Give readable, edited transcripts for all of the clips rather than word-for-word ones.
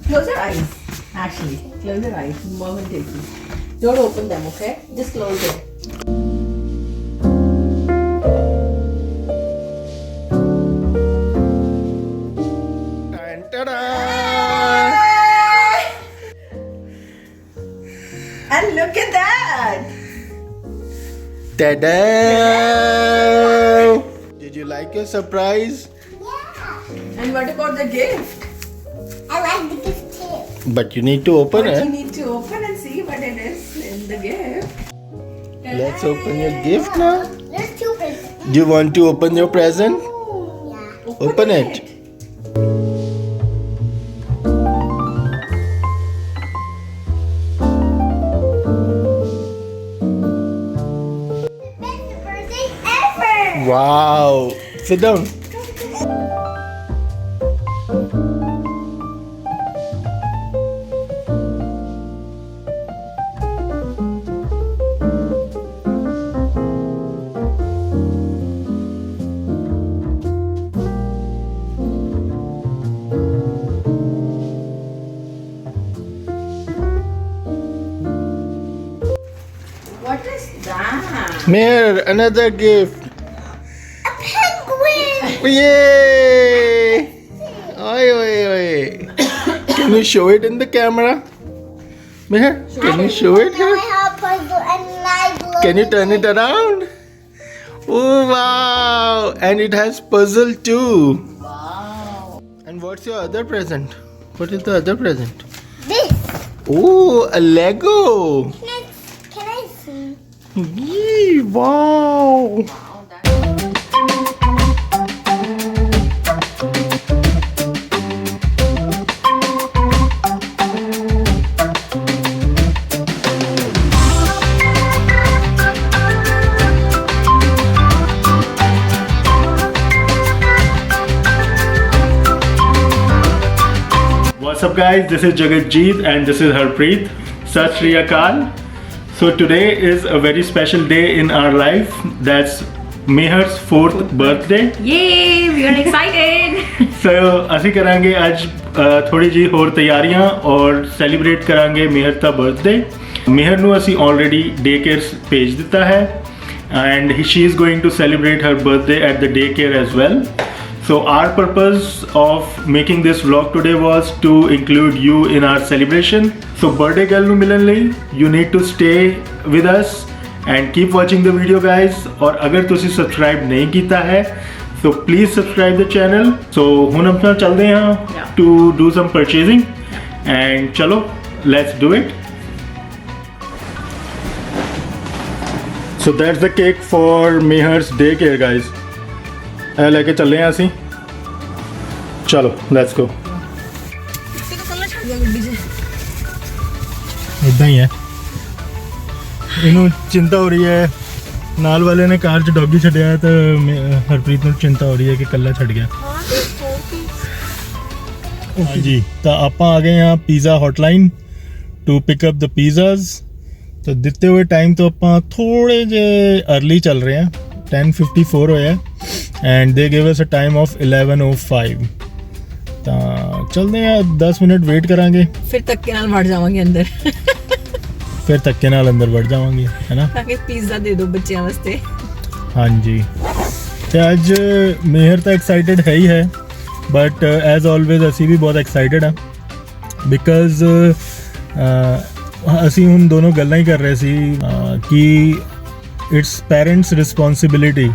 Close your eyes. Actually, close your eyes momentarily. Don't open them, okay? Just close it. And look at that! Ta-da! Did you like your surprise? And what about the gift? I like the gift too. But you need to open But you it. need to open and see what it is in the gift. Let's open your gift now. There's two presents. Do you want to open your present? Yeah. Open it. Best birthday ever. Wow. Sit down. What is that? Here, another gift. A penguin. Yay! Oi, oi, oi. Can you show it in the camera? Meher, can you show it Now I here? have a puzzle and I Can you turn it around? Oh, wow. And it has puzzle too. Wow. And what's your other present? What is the other present? This. Oh, a Lego. Can I see? Yee, wow. Wow, that. What's up guys, this is Jagatjeet and this is Harpreet. Sat Shri Akal. So today is a very special day in our life. That's Meher's 4th birthday. Yay! We are excited! So ਅਸੀਂ ਕਰਾਂਗੇ ਅੱਜ ਥੋੜੀ ਜੀ ਹੋਰ ਤਿਆਰੀਆਂ ਔਰ celebrate ਕਰਾਂਗੇ ਮੇਹਰ ਦਾ birthday. ਮੇਹਰ ਨੂੰ ਅਸੀਂ ਆਲਰੇਡੀ ਡੇ ਕੇਅਰ ਭੇਜ ਦਿੱਤਾ ਹੈ and she is going to celebrate her birthday at the daycare as well. So our purpose of making this vlog today was to include you in our celebration. So birthday girl ਨੂੰ ਮਿਲਣ ਲਈ you need to stay with us and keep watching the video guys. और अगर ਤੁਸੀਂ subscribe नहीं ਕੀਤਾ है so please subscribe the channel. So ਹੁਣ ਆਪਾਂ ਚੱਲਦੇ ਹਾਂ to do some purchasing and ਚਲੋ let's do it. So that's the cake for Meher's daycare guys. ਇਹ ਲੈ ਕੇ ਚੱਲੇ ਹਾਂ ਅਸੀਂ। ਚਲੋ let's go. ਇਦਾਂ ਹੀ ਹੈ, ਇਹਨੂੰ ਚਿੰਤਾ ਹੋ ਰਹੀ ਹੈ। ਨਾਲ ਵਾਲੇ ਨੇ ਕਾਰ 'ਚ ਡੌਗੀ ਛੱਡਿਆ ਤਾਂ ਹਰਪ੍ਰੀਤ ਨੂੰ ਚਿੰਤਾ ਹੋ ਰਹੀ ਹੈ ਕਿ ਇਕੱਲਾ ਛੱਡ ਗਿਆ। ਜੀ ਤਾਂ ਆਪਾਂ ਆ ਗਏ ਹਾਂ pizza hotline to pick up the pizzas. ਤਾਂ ਦਿੱਤੇ ਹੋਏ ਟਾਈਮ ਤੋਂ ਆਪਾਂ ਥੋੜੇ ਜਿਹੇ अर्ਲੀ ਚੱਲ ਰਹੇ ਹਾਂ। 10:54 ਹੋਇਆ and they give us a time of 11:05। ਤਾਂ ਚਲਦੇ ਹਾਂ 10 ਮਿੰਟ ਵੇਟ ਕਰਾਂਗੇ, ਫਿਰ ਧੱਕੇ ਨਾਲ ਵੜ ਜਾਵਾਂਗੇ ਅੰਦਰ ਫਿਰ ਧੱਕੇ ਨਾਲ ਅੰਦਰ ਵੜ ਜਾਵਾਂਗੇ, ਹੈ ਨਾ। ਤਾਂ ਕਿ ਪੀਜ਼ਾ ਦੇ ਦਿਓ ਬੱਚਿਆਂ ਵਾਸਤੇ। ਹਾਂਜੀ ਤੇ ਅੱਜ ਮੇਹਰ ਤਾਂ ਐਕਸਾਈਟਡ ਹੈ ਹੀ ਹੈ ਬਟ ਐਜ਼ ਆਲਵੇਜ਼ ਅਸੀਂ ਵੀ ਬਹੁਤ ਐਕਸਾਈਟਡ ਆ ਬਿਕਾਜ਼ ਅਸੀਂ ਹੁਣ ਦੋਨੋਂ ਗੱਲਾਂ ਹੀ ਕਰ ਰਹੇ ਸੀ ਕਿ ਇਟਸ ਪੈਰੈਂਟਸ ਰਿਸਪੌਂਸਿਬਿਲਿਟੀ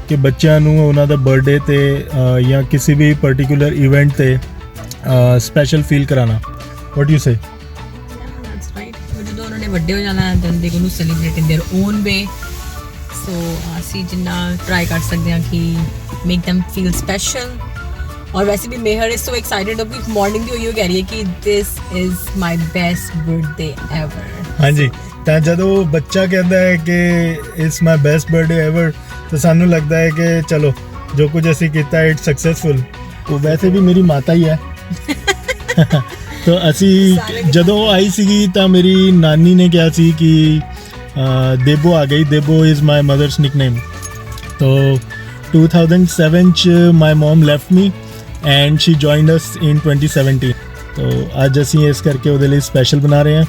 ਕਿ ਬੱਚਿਆਂ ਨੂੰ ਉਹਨਾਂ ਦਾ ਬਰਥਡੇ ਤੇ ਜਾਂ ਕਿਸੇ ਵੀ ਪਾਰਟਿਕੂਲਰ ਇਵੈਂਟ ਤੇ ਸਪੈਸ਼ਲ ਫੀਲ ਕਰਾਣਾ। What you say? That's right. ਜਦੋਂ ਉਹਨਾਂ ਨੇ ਵੱਡੇ ਹੋ ਜਾਣਾ then they going to celebrate in their own way. So ਅਸੀਂ ਜਿੰਨਾ ਟਰਾਈ ਕਰ ਸਕਦੇ ਹਾਂ ਕਿ make them feel special. और वैसे भी मेहर इज सो एक्साइटेड अभी मॉर्निंग भी होई कह रही है कि this is my best birthday ever. हाँ जी, ਤਾਂ ਜਦੋਂ ਬੱਚਾ ਕਹਿੰਦਾ ਹੈ ਕਿ it's my best birthday ever ਤਾਂ ਸਾਨੂੰ ਲੱਗਦਾ ਹੈ ਕਿ ਚਲੋ ਜੋ ਕੁਝ ਅਸੀਂ ਕੀਤਾ ਇਟਸ ਸਕਸੈਸਫੁਲ। ਉਹ ਵੈਸੇ ਵੀ ਮੇਰੀ ਮਾਤਾ ਹੀ ਹੈ। ਤਾਂ ਅਸੀਂ ਜਦੋਂ ਆਈ ਸੀਗੀ ਤਾਂ ਮੇਰੀ ਨਾਨੀ ਨੇ ਕਿਹਾ ਸੀ ਕਿ ਦੇਬੋ ਆ ਗਈ। Debo is my mother's nickname. ਤਾਂ 2007 ਚ my mum left me and she joined us in 2017. तो ਅੱਜ ਅਸੀਂ ਇਸ ਕਰਕੇ ਉਹਦੇ ਲਈ ਸਪੈਸ਼ਲ ਬਣਾ ਰਹੇ ਹਾਂ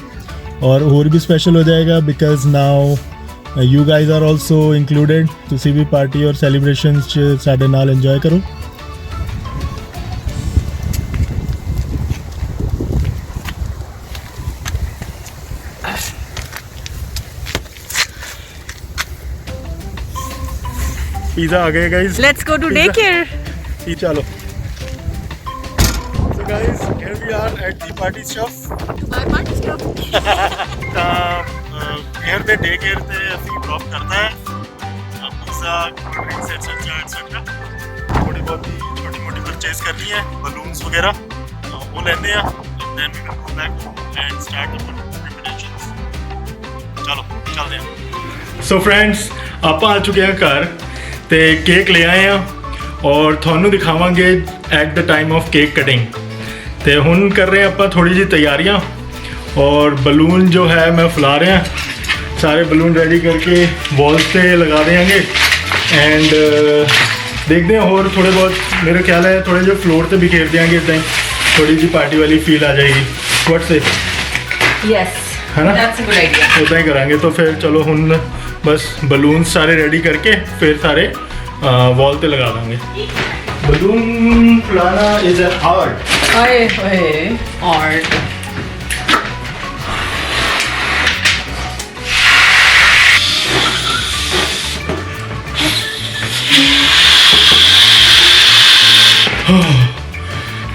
ਔਰ ਹੋਰ ਵੀ ਸਪੈਸ਼ਲ ਹੋ ਜਾਏਗਾ because now you guys are also included ਤੁਸੀਂ ਵੀ ਪਾਰਟੀ ਔਰ ਸੈਲੀਬ੍ਰੇਸ਼ਨਸ 'ਚ ਸਾਡੇ ਨਾਲ ਇੰਜੋਏ ਕਰੋ पिज़्ज़ा आ गए guys Let's go to daycare. ही चलो so guys here we are at the party shop My party stuff. ਤਾਂ here ਦੇ ਡੇ ਕੇਅਰ ਤੇ ਅਸੀਂ ਡ੍ਰੌਪ ਕਰਦਾ ਹੈ ਪਿਜ਼ਾ ਡਰਿੰਕਸ ਐਟਸੈਟਰਾ ਥੋੜੀ ਬਹੁਤੀ ਛੋਟੀ ਮੋਟੀ ਪਰਚੇਸ ਕਰਨੀ ਹੈ ਬਲੂਨਸ ਵਗੈਰਾ ਉਹ ਲੈਂਦੇ ਆ then we will go back and start the preparations ਚਲੋ ਚੱਲਦੇ ਹਾਂ ਸੋ ਫਰੈਂਡਸ ਆਪਾਂ ਆ ਚੁੱਕੇ ਹਾਂ ਘਰ ਤੇ ਕੇਕ ਲੈ ਆਏ ਆ ਔਰ ਤੁਹਾਨੂੰ ਦਿਖਾਵਾਂਗੇ at the time of cake cutting ਤੇ ਹੁਣ ਕਰ ਰਹੇ ਆਪਾਂ ਥੋੜੀ ਜਿਹੀ ਤਿਆਰੀਆਂ और बलून जो है मैं फुला रहे हैं सारे बलून रेडी करके वॉल्स पे लगा देंगे एंड देखते हैं और थोड़े बहुत मेरे ख्याल है थोड़े जो फ्लोर पे बिखेर देंगे इतना थोड़ी सी पार्टी वाली फील आ जाएगी व्हाट से Yes. है ना That's a good idea. उतना ही करांगे तो फिर चलो हुन बस बलून सारे रेडी करके फिर सारे वॉल पे लगा देंगे बलून फुलाना इज एन आर्ट Art.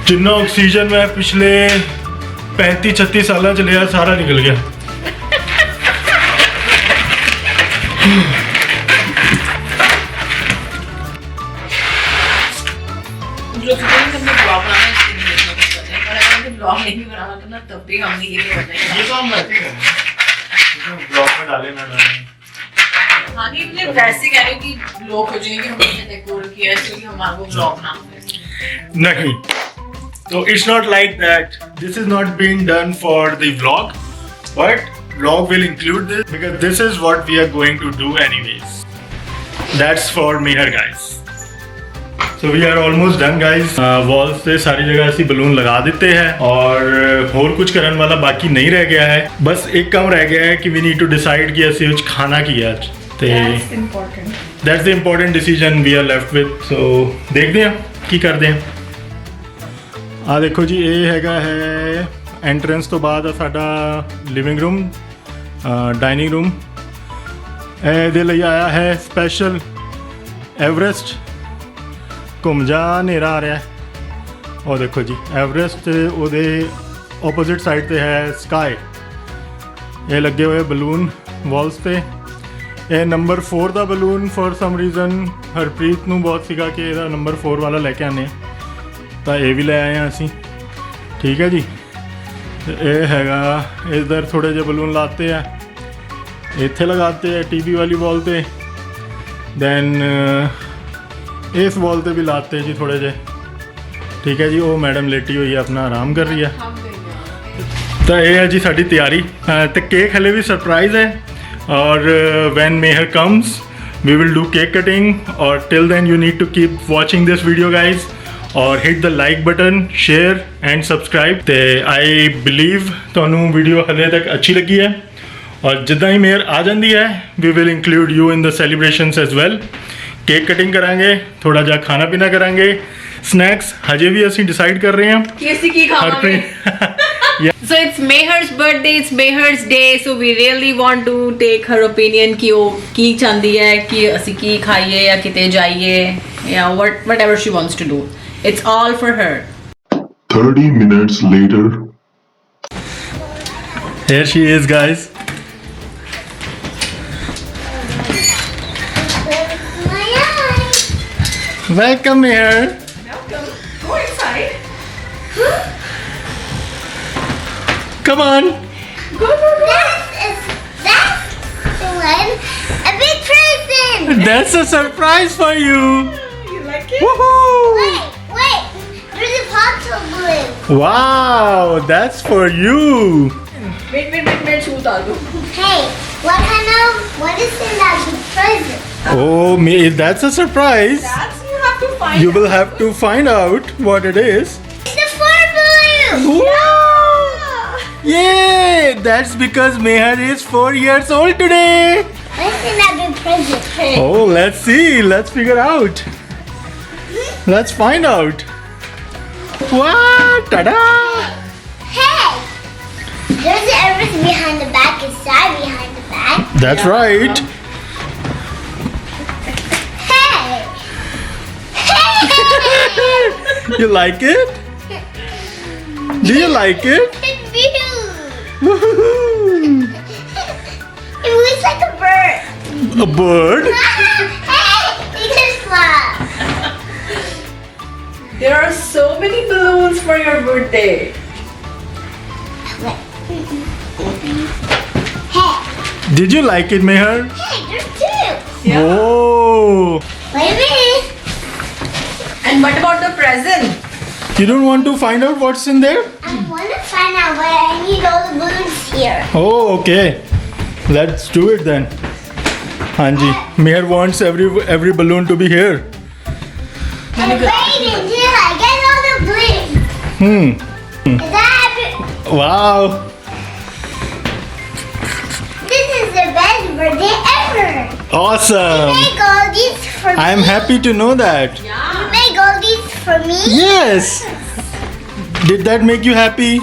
जिन्ना ऑक्सीजन मैं पिछले 35-36 साल च लिया सारा निकल गया जो सुबह में ब्लॉग बनाना है इसके लिए कुछ करना है पर अगर ब्लॉग नहीं भी बनाना तो ना तब भी हम ये करना ये तो हम वैसे ही करना ब्लॉग में डाले ना डाले हाँ नहीं मुझे वैसे कह रही हूँ कि लोग हो जाएंगे हमने डेकोर किया है इसलिए हमारे को ब्लॉग बनाना है नहीं तो it's not like that this is not being done for the vlog but vlog will include this because this is what we are going to do anyways that's for Meher guys so we are almost done guys walls पे सारी जगह ऐसी balloon लगा देते हैं और कुछ करने वाला बाकी नहीं रह गया है बस एक काम रह गया है कि we need to decide कि ਅਸੀਂ कुछ खाना की है आज ते that's the important decision we are left with so देखते हैं ਕੀ ਕਰਦੇ ਹਾਂ ਆ ਦੇਖੋ ਜੀ ਇਹ ਹੈਗਾ ਹੈ ਐਂਟਰੈਂਸ ਤੋਂ ਬਾਅਦ ਸਾਡਾ ਲਿਵਿੰਗ ਰੂਮ ਡਾਈਨਿੰਗ ਰੂਮ ਇਹਦੇ ਲਈ ਆਇਆ ਹੈ ਸਪੈਸ਼ਲ ਐਵਰੈਸਟ ਘੁੰਮ ਜਾ ਹਨੇਰਾ ਆ ਰਿਹਾ ਉਹ ਦੇਖੋ ਜੀ ਐਵਰੈਸਟ ਉਹਦੇ ਆਪੋਜ਼ਿਟ ਸਾਈਡ ਤੇ ਹੈ ਸਕਾਈ ਇਹ ਲੱਗੇ ਹੋਏ ਬਲੂਨ ਵਾਲਸ ਤੇ ਇਹ number 4 the balloon for some reason Harpreet ਨੂੰ ਬਹੁਤ ਸੀਗਾ ਕਿ ਇਹਦਾ ਨੰਬਰ 4 ਵਾਲਾ ਲੈ ਕੇ ਆਨੇ ਤਾਂ ਇਹ ਵੀ ਲੈ ਆਏ ਹਾਂ ਅਸੀਂ ਠੀਕ ਹੈ ਜੀ ਇਹ ਹੈਗਾ ਇਧਰ ਥੋੜੇ ਜਿਹੇ ਬਲੂਨ ਲਾਤੇ ਆ ਇੱਥੇ ਲਗਾਤੇ ਆ ਟੀਵੀ ਵਾਲੀ ਵਾਲ ਤੇ ਦੈਨ ਇਸ ਵਾਲ ਤੇ ਵੀ ਲਾਤੇ ਜੀ ਥੋੜੇ ਜਿਹੇ ਠੀਕ ਹੈ ਜੀ ਉਹ ਮੈਡਮ ਲੇਟੀ ਹੋਈ ਹੈ ਆਪਣਾ ਆਰਾਮ ਕਰ ਰਹੀ ਹੈ ਤਾਂ ਇਹ ਹੈ ਜੀ ਸਾਡੀ ਤਿਆਰੀ ਤੇ ਕੇਕ ਹਲੇ ਵੀ ਸਰਪ੍ਰਾਈਜ਼ ਹੈ और when Meher comes we will do cake cutting or till then you need to keep watching this video guys or hit the like button share and subscribe ਤੇ I believe ਤੁਹਾਨੂੰ video ਹਲੇ ਤੱਕ ਅੱਛੀ ਲੱਗੀ ਹੈ ਔਰ ਜਿੱਦਾਂ ਹੀ ਮੇਹਰ ਆ ਜਾਂਦੀ ਹੈ we will include you in the celebrations as well cake cutting ਕਰਾਂਗੇ ਥੋੜਾ ਜਿਹਾ ਖਾਣਾ ਪੀਣਾ ਕਰਾਂਗੇ snacks ਹਜੇ ਵੀ ਅਸੀਂ ਡਿਸਾਈਡ ਕਰ ਰਹੇ ਹਾਂ कि ਅਸੀਂ ਕੀ ਖਾਵਾਂਗੇ So it's Meher's birthday, it's Meher's day, so we really want to take her opinion कि वो की चाहती है कि ਅਸੀਂ ਕੀ ਖਾਈਏ ਜਾਂ ਕਿਤੇ ਜਾਈਏ या whatever she wants to do. It's all for her. 30 minutes later. Here she is guys My eye. welcome Meher Welcome. Go inside. come on That's one. A big present. that's a surprise for you You like it? woohoo Wait. There's a bottle balloon. wow that's for you Wait, मैं छू उतार दूँ. Hey, what is in that big present? oh me that's a surprise That's you have to find. you will have to find out what it is It's a fur balloon. Yay! That's because Meher is 4 years old today. What's in that big present? Oh, let's see. Let's figure out. Let's find out. Wow! Ta-da! Hey! There's an everything behind the back inside behind the back. That's right. Hey! Hey! You like it? Do you like it? It's beautiful. Woohoo! It looks like a bird. A bird? Hey! You can fly. There are so many balloons for your birthday. Hey! Did you like it, Meher? Hey, there's two. Oh! Wait a minute. And what about the present? You don't want to find out what's in there? I want to find out, but I need all the balloons here. Oh, okay. Let's do it then. Hanji, Meher wants every balloon to be here. And wait until I get all the balloons. Is that Wow. this is the best birthday ever. Awesome. You make all these for me. I'm happy to know that. You make all these for me. Yes. Did that make you happy?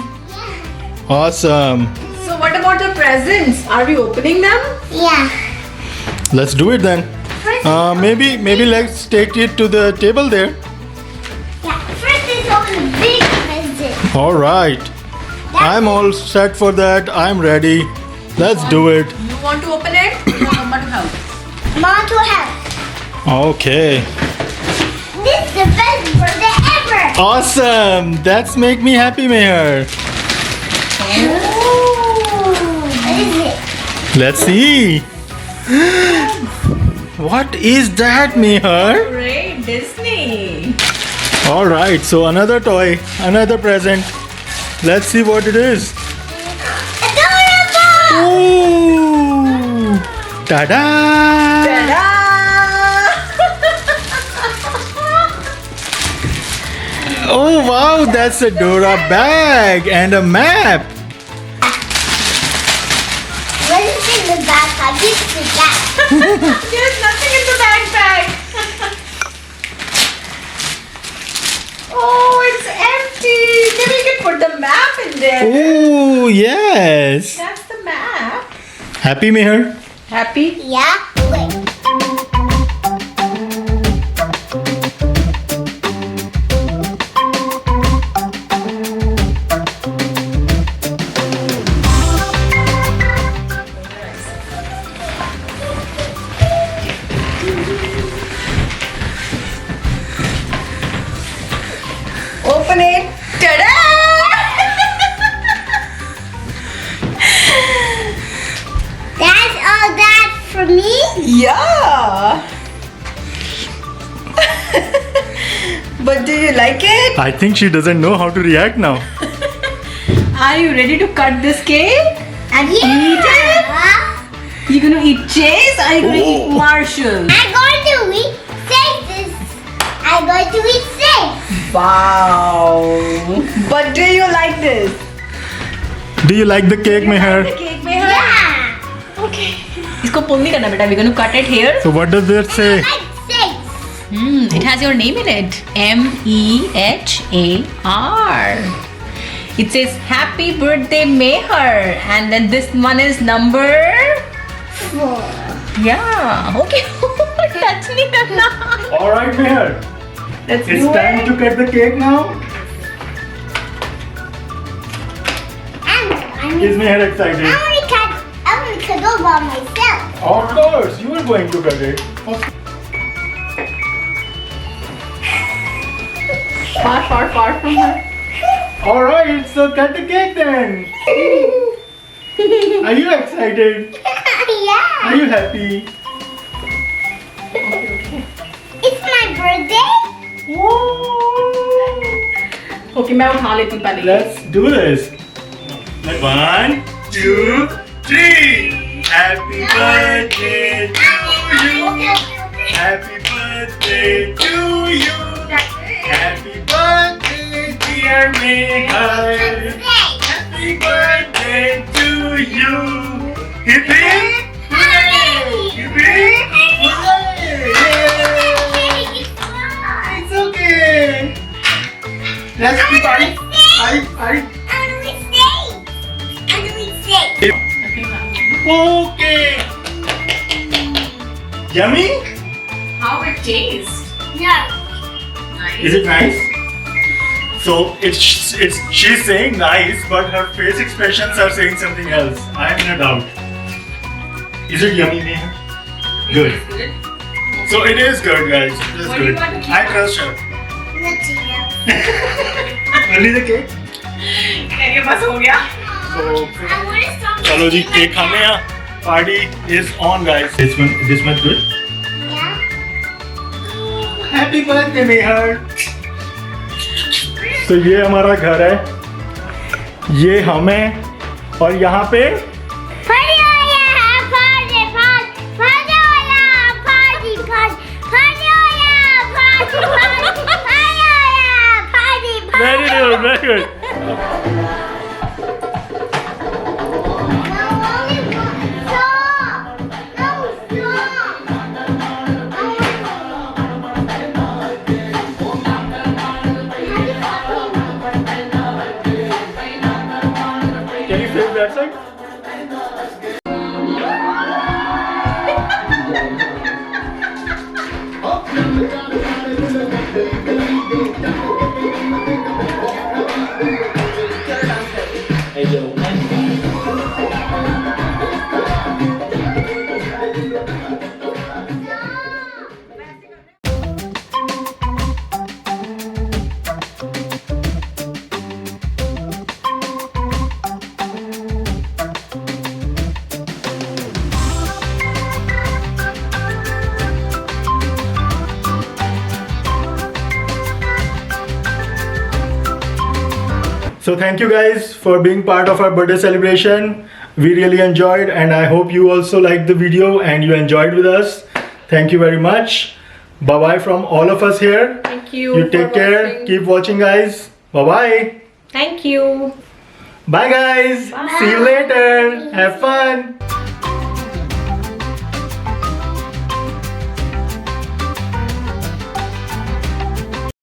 Awesome. So what about the presents? Are we opening them? Yeah. Let's do it then. First, Maybe let's take it to the table there. yeah. First is open the big present. All right. I'm all set for that. I'm ready. Let's do it. You want to open it? You want Mama to help? Mom to help. Okay. This is the best birthday ever. Awesome. That's make me happy, Meher. Ooh. What is it? Let's see. What is that, Meher? Great, Disney. All right. So another toy, another present. Let's see what it is. Adorable. Ooh! Ta-da! Ta-da! Oh wow, that's a Dora bag and a map. What is in the backpack? This is the back. There's nothing in the backpack. Oh, it's empty. Maybe you can put the map in there. Oh yes. That's the map. Happy, Meher? Happy? Yeah. Wait. Open it. Ta-da! That's all that for me. Yeah. But do you like it? I think she doesn't know how to react now. Are you ready to cut this cake? And Eat it? You gonna eat Chase? Or are you gonna eat Oh. Marshall? I'm going to eat this. I'm going to eat this. Wow. But do you like this? Do you like the cake, You like Meher? the cake, Meher? Yeah. Okay. इसको pull नहीं करना बेटा. We're gonna cut it here. So what does that say? Like this. It has your name in it. M-E-H-A-R. It says Happy Birthday Meher. And then this one is number... 4. Yeah. Okay. Touch me now. All right, Meher. Let's It's do time it. to cut the cake now. Is Meher excited? I want to cut all by myself. Of course, you are going to cut it. Far from her. All right, so cut the cake then. Are you excited? Yeah. Are you happy? It's my birthday. Okay, मैं उठा लेती हूँ पहले. Let's do this. 1, 2, 3. Happy birthday to you. Happy birthday to you. Happy birthday, dear Meher. Let's eat ice. Ice. I'm gonna stay. I'm gonna stay. Okay. Yummy? How it tastes? No. Is it nice? So it's she's saying nice, but her face expressions are saying something else. I'm in a doubt. Is it yummy, Neha? Good. So it is good, guys. It is What do you good. want to keep I trust her. Nothing else. Only the cake. ये बस हो गया. So I wanna stop. चलो जी cake खाने हैं. Party is on, guys. This much good. Yeah. Happy birthday, Neha. तो ये हमारा घर है, ये हम हैं, और यहाँ पे Party on yeah, party, party, party on yeah, party, party, party on yeah, party, party, party on yeah, party, party. very good, very good. No, only one. Stop. No, Can you flip that side? So thank you guys for being part of our birthday celebration. We really enjoyed, and I hope you also liked the video and you enjoyed with us. Thank you very much. Bye bye from all of us here. Thank you. You take care. Keep watching, guys. Bye bye. Thank you. Bye guys. See you later. Have fun.